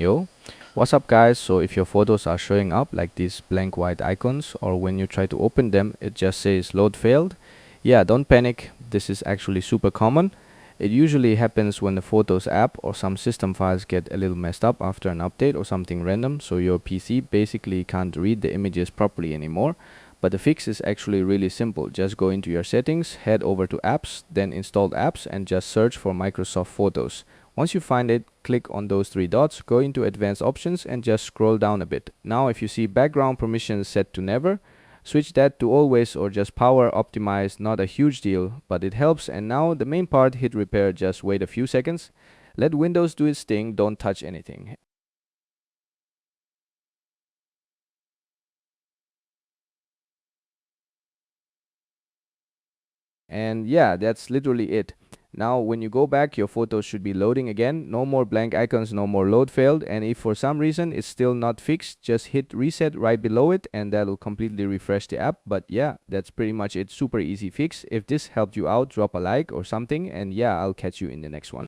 Yo, what's up guys? So if your photos are showing up like these blank white icons, or when you try to open them it just says load failed, yeah, don't panic. This is actually super common. It usually happens when the Photos app or some system files get a little messed up after an update or something random, so your PC basically can't read the images properly anymore. But the fix is actually really simple. Just go into your settings, head over to apps, then installed apps, and just search for Microsoft Photos. Once you find it, click on those three dots, go into advanced options and just scroll down a bit. Now if you see background permissions set to never, switch that to always or just power optimize. Not a huge deal, but it helps. And now the main part, hit repair. Just wait a few seconds. Let Windows do its thing, don't touch anything. And yeah, that's literally it. Now when you go back, your photos should be loading again. No more blank icons, no more load failed. And if for some reason it's still not fixed, just hit reset right below it and that'll completely refresh the app. But yeah, that's pretty much it. Super easy fix. If this helped you out, drop a like or something, and yeah, I'll catch you in the next one.